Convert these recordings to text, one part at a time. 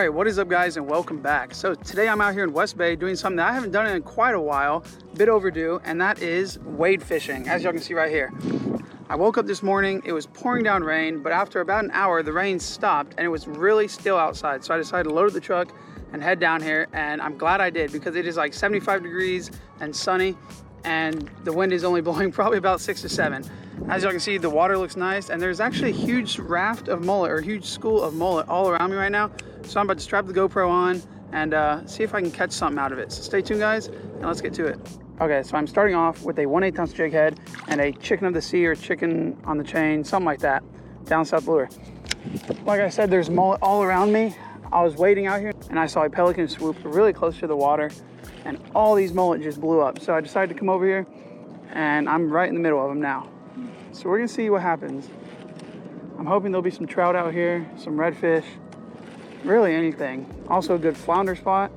Alright, what is up guys, and welcome back. So today I'm out here in West Bay doing something that I haven't done in quite a while, a bit overdue, and that is wade fishing, as y'all can see right here. I woke up this morning, it was pouring down rain, but after about an hour the rain stopped and it was really still outside. So I decided to load the truck and head down here, and I'm glad I did because it is like 75 degrees and sunny, and the wind is only blowing probably about 6 to 7. As y'all can see, the water looks nice, and there's actually a huge raft of mullet, or a huge school of mullet all around me right now. So I'm about to strap the GoPro on and see if I can catch something out of it. So stay tuned guys, and let's get to it. Okay, so I'm starting off with a 1/8 ounce jig head and a chicken of the sea, or chicken on the chain, something like that, down south lure. Like I said, there's mullet all around me. I was waiting out here and I saw a pelican swoop really close to the water, and all these mullet just blew up. So I decided to come over here, and I'm right in the middle of them now. So we're gonna see what happens. I'm hoping there'll be some trout out here, some redfish, really anything. Also a good flounder spot.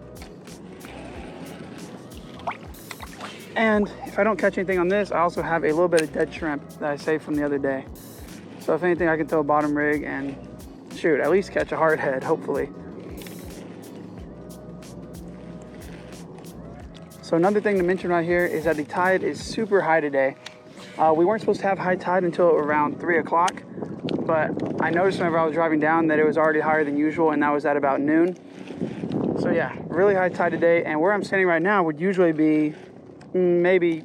And if I don't catch anything on this, I also have a little bit of dead shrimp that I saved from the other day. So if anything, I can throw a bottom rig and shoot, at least catch a hard head, hopefully. So another thing to mention right here is that the tide is super high today. We weren't supposed to have high tide until around 3 o'clock, but I noticed whenever I was driving down that it was already higher than usual, and that was at about noon. So yeah, really high tide today, and where I'm standing right now would usually be maybe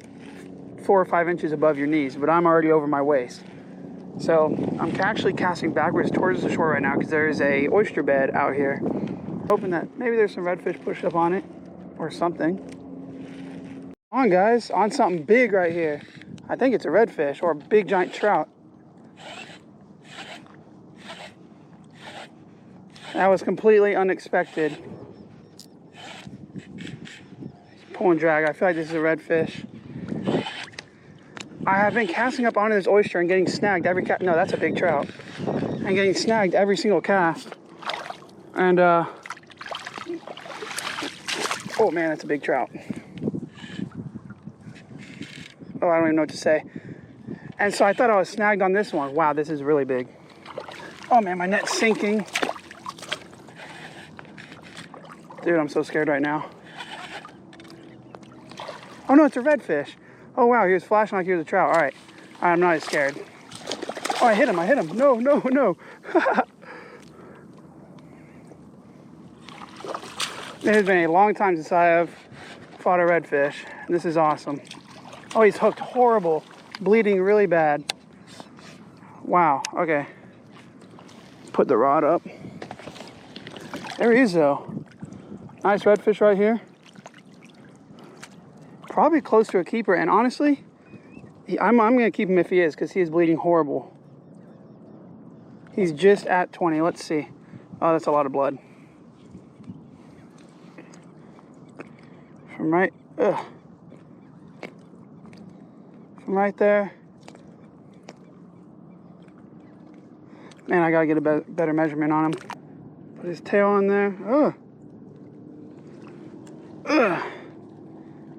4 or 5 inches above your knees, but I'm already over my waist. So I'm actually casting backwards towards the shore right now because there is a oyster bed out here. Hoping that maybe there's some redfish pushed up on it or something. Come on guys, on something big right here. I think it's a redfish or a big giant trout. That was completely unexpected. Pull and drag. I feel like this is a redfish. I have been casting up onto this oyster and getting snagged every cast. No, that's a big trout. And getting snagged every single cast. And oh man, that's a big trout. Oh, I don't even know what to say. And so I thought I was snagged on this one. Wow, this is really big. Oh man, my net's sinking. Dude, I'm so scared right now. Oh no, it's a redfish. Oh wow, he was flashing like he was a trout. All right, I'm not as scared. Oh, I hit him. No, no, no. It has been a long time since I have fought a redfish. This is awesome. Oh, he's hooked horrible. Bleeding really bad. Wow, okay. Put the rod up. There he is though. Nice redfish right here. Probably close to a keeper, and honestly, I'm gonna keep him if he is, because he is bleeding horrible. He's just at 20, let's see. Oh, that's a lot of blood. From right there. Man, I gotta get a better measurement on him. Put his tail on there. Ugh.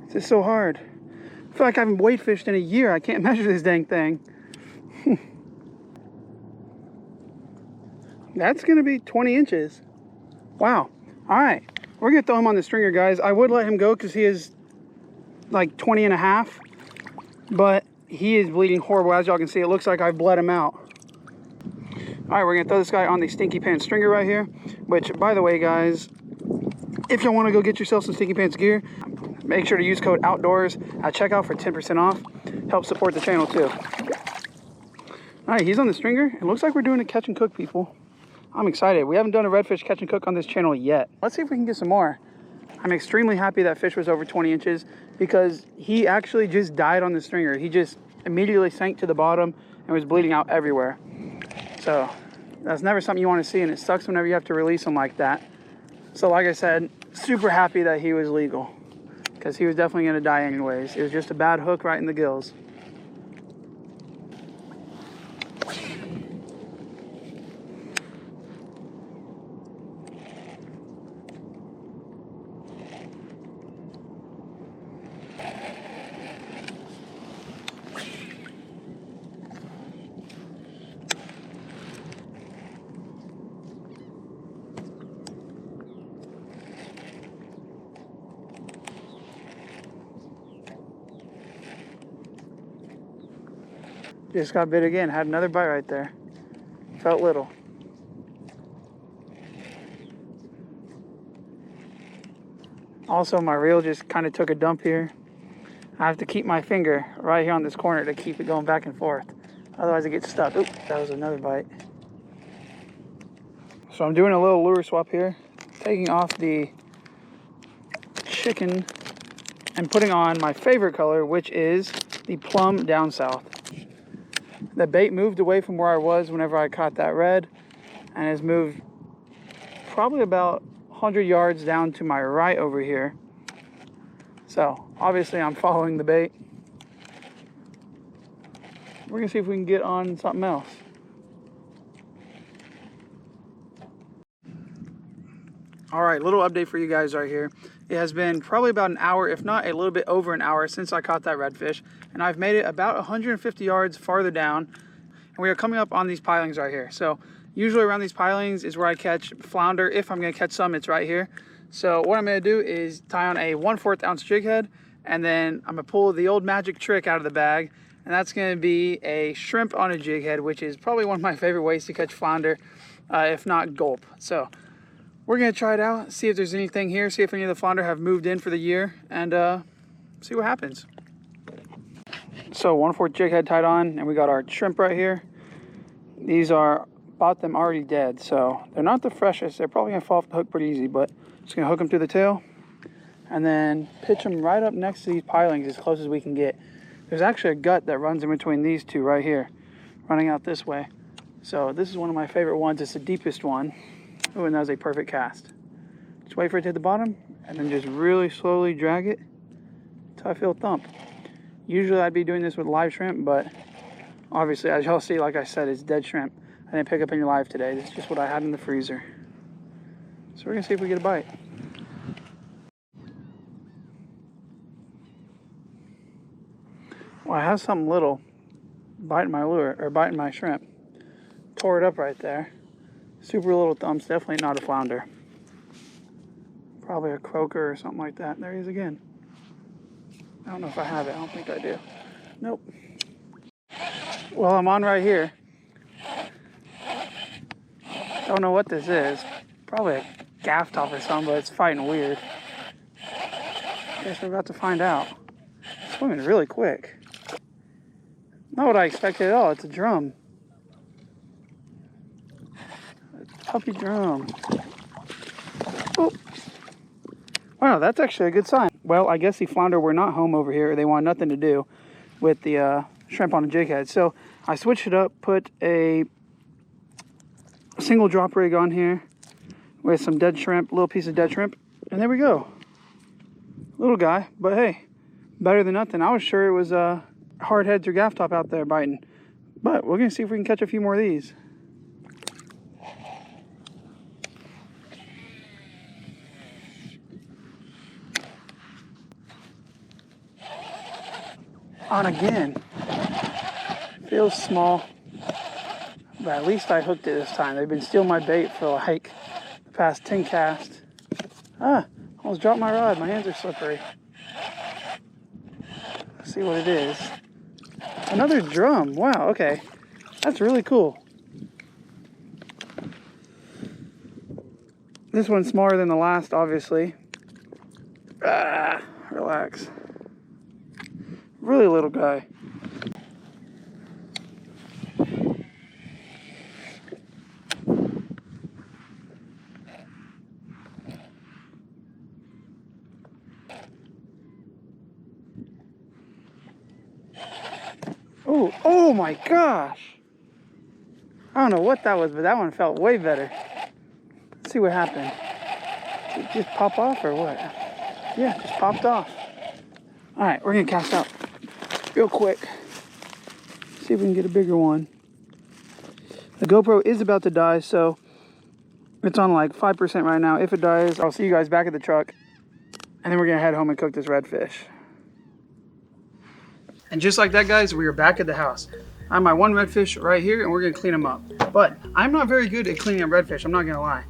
This is so hard. I feel like I haven't wade fished in a year. I can't measure this dang thing. That's gonna be 20 inches. Wow. All right, we're gonna throw him on the stringer, guys. I would let him go because he is like 20 and a half, but he is bleeding horrible. As y'all can see, it looks like I've bled him out. All right, we're gonna throw this guy on the Stinky Pants stringer right here, which, by the way, guys, if y'all wanna go get yourself some Stinky Pants gear, make sure to use code OUTDOORS at checkout for 10% off. Help support the channel too. All right, he's on the stringer. It looks like we're doing a catch and cook, people. I'm excited. We haven't done a redfish catch and cook on this channel yet. Let's see if we can get some more. I'm extremely happy that fish was over 20 inches because he actually just died on the stringer. He just immediately sank to the bottom and was bleeding out everywhere. So that's never something you want to see, and it sucks whenever you have to release him like that. So like I said, super happy that he was legal, because he was definitely going to die anyways. It was just a bad hook right in the gills. Just got bit again. Had another bite right there. Felt little. Also, my reel just kind of took a dump here. I have to keep my finger right here on this corner to keep it going back and forth. Otherwise it gets stuck. Oop, that was another bite. So I'm doing a little lure swap here. Taking off the chicken and putting on my favorite color, which is the plum down south. The bait moved away from where I was whenever I caught that red and has moved probably about 100 yards down to my right over here. So obviously I'm following the bait. We're gonna see if we can get on something else. All right, little update for you guys right here. It has been probably about an hour, if not a little bit over an hour since I caught that redfish, and I've made it about 150 yards farther down, and we are coming up on these pilings right here. So usually around these pilings is where I catch flounder. If I'm gonna catch some, it's right here. So what I'm gonna do is tie on a 1/4 ounce jig head, and then I'm gonna pull the old magic trick out of the bag, and that's gonna be a shrimp on a jig head, which is probably one of my favorite ways to catch flounder, if not gulp. So we're gonna try it out, see if there's anything here, see if any of the flounder have moved in for the year, and see what happens. So 1/4 jig head tied on, and we got our shrimp right here. These are, bought them already dead, so they're not the freshest. They're probably gonna fall off the hook pretty easy, but just gonna hook them through the tail and then pitch them right up next to these pilings as close as we can get. There's actually a gut that runs in between these two right here, running out this way. So this is one of my favorite ones. It's the deepest one. Oh, and that was a perfect cast. Just wait for it to hit the bottom and then just really slowly drag it until I feel a thump. Usually I'd be doing this with live shrimp, but obviously, as y'all see, like I said, it's dead shrimp. I didn't pick up any live today. This is just what I had in the freezer. So we're gonna see if we get a bite. Well, I have something little biting my lure, or biting my shrimp. Tore it up right there. Super little thumps, definitely not a flounder. Probably a croaker or something like that. There he is again. I don't know if I have it. I don't think I do. Nope. Well, I'm on right here. Don't know what this is. Probably a gaff top or something, but it's fighting weird. Guess we're about to find out. It's swimming really quick. Not what I expected at all. It's a drum. A puppy drum. Oh. Wow, that's actually a good sign. Well, I guess the flounder were not home over here. They want nothing to do with the shrimp on a jig head. So I switched it up, put a single drop rig on here with some dead shrimp, little piece of dead shrimp, and there we go. Little guy, but hey, better than nothing. I was sure it was a hard head through gaff top out there biting, but we're gonna see if we can catch a few more of these. On again. Feels small, but at least I hooked it this time. They've been stealing my bait for like the past 10 casts. Ah, almost dropped my rod. My hands are slippery. Let's see what it is. Another drum. Wow, okay. That's really cool. This one's smaller than the last, obviously. Ah, relax. Really little guy. Oh, oh my gosh. I don't know what that was, but that one felt way better. Let's see what happened. Did it just pop off or what? Yeah, it just popped off. All right, we're gonna cast out real quick. See if we can get a bigger one. The GoPro is about to die, so it's on like 5% right now. If it dies, I'll see you guys back at the truck, and then we're gonna head home and cook this redfish. And just like that, guys, we are back at the house. I have my one redfish right here, and we're gonna clean them up. But I'm not very good at cleaning up redfish, I'm not gonna lie.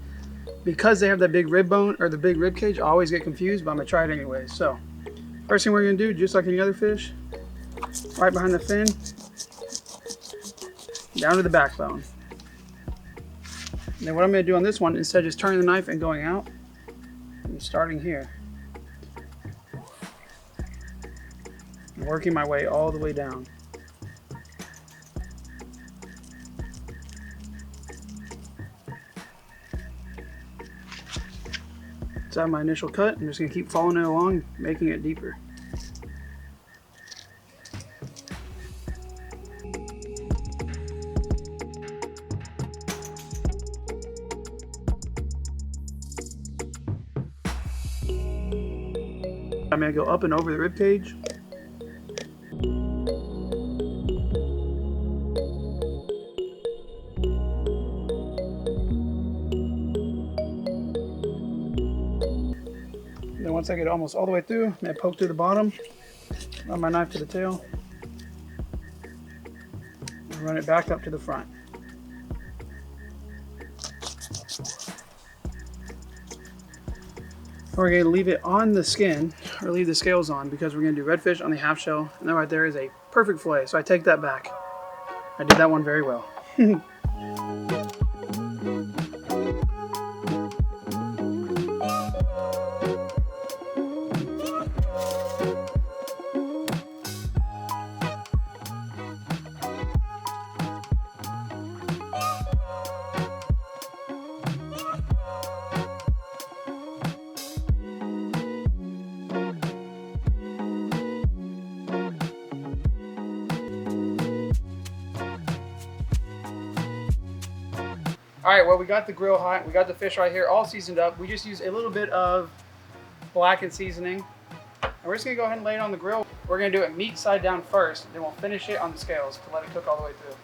Because they have that big rib bone, or the big rib cage, I always get confused, but I'm gonna try it anyways. So, first thing we're gonna do, just like any other fish, right behind the fin, down to the backbone. And then what I'm going to do on this one, instead of just turning the knife and going out, I'm starting here. And working my way all the way down. So I have my initial cut. I'm just going to keep following it along, making it deeper. I'm going to go up and over the rib cage. Then once I get almost all the way through, I'm going to poke through the bottom, run my knife to the tail, and run it back up to the front. We're going to leave it on the skin, or leave the scales on, because we're going to do redfish on the half shell, and that right there is a perfect fillet, so I take that back. I did that one very well. All right, well, we got the grill hot. We got the fish right here, all seasoned up. We just used a little bit of blackened seasoning. And we're just gonna go ahead and lay it on the grill. We're gonna do it meat side down first, then we'll finish it on the scales to let it cook all the way through.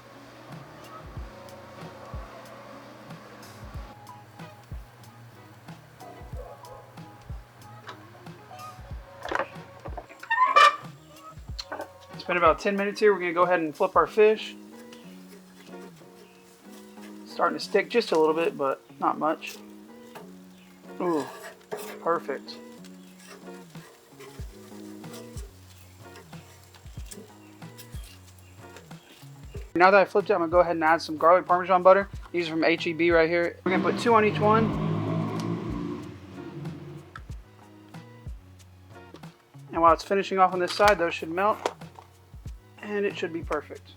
It's been about 10 minutes here. We're gonna go ahead and flip our fish. Starting to stick just a little bit, but not much. Ooh, perfect. Now that I flipped it, I'm gonna go ahead and add some garlic Parmesan butter. These are from HEB right here. We're gonna put 2 on each one. And while it's finishing off on this side, those should melt. And it should be perfect.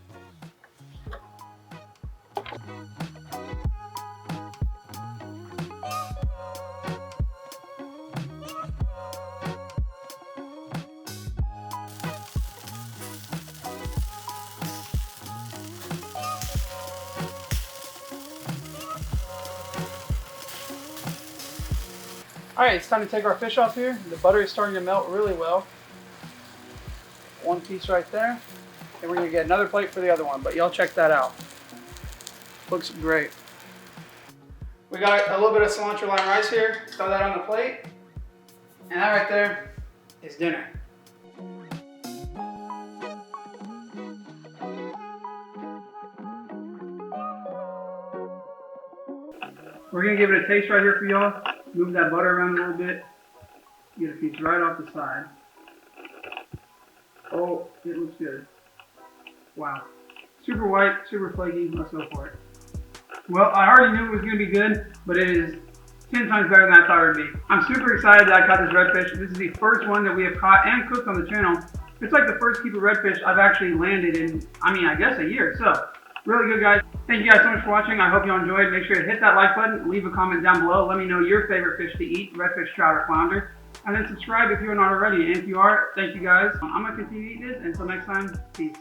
All right, it's time to take our fish off here. The butter is starting to melt really well. One piece right there. And we're gonna get another plate for the other one, but y'all check that out. Looks great. We got a little bit of cilantro lime rice here. Throw that on the plate. And that right there is dinner. We're gonna give it a taste right here for y'all. Move that butter around a little bit. Get a piece right off the side. Oh, it looks good. Wow. Super white, super flaky. Let's go for it. Well, I already knew it was gonna be good, but it is 10 times better than I thought it would be. I'm super excited that I caught this redfish. This is the first one that we have caught and cooked on the channel. It's like the first keeper redfish I've actually landed in, I guess a year. So, really good, guys. Thank you guys so much for watching. I hope you enjoyed. Make sure to hit that like button, leave a comment down below. Let me know your favorite fish to eat, redfish, trout, or flounder. And then subscribe if you're not already. And if you are, thank you guys. I'm going to continue to eat this. Until next time, peace.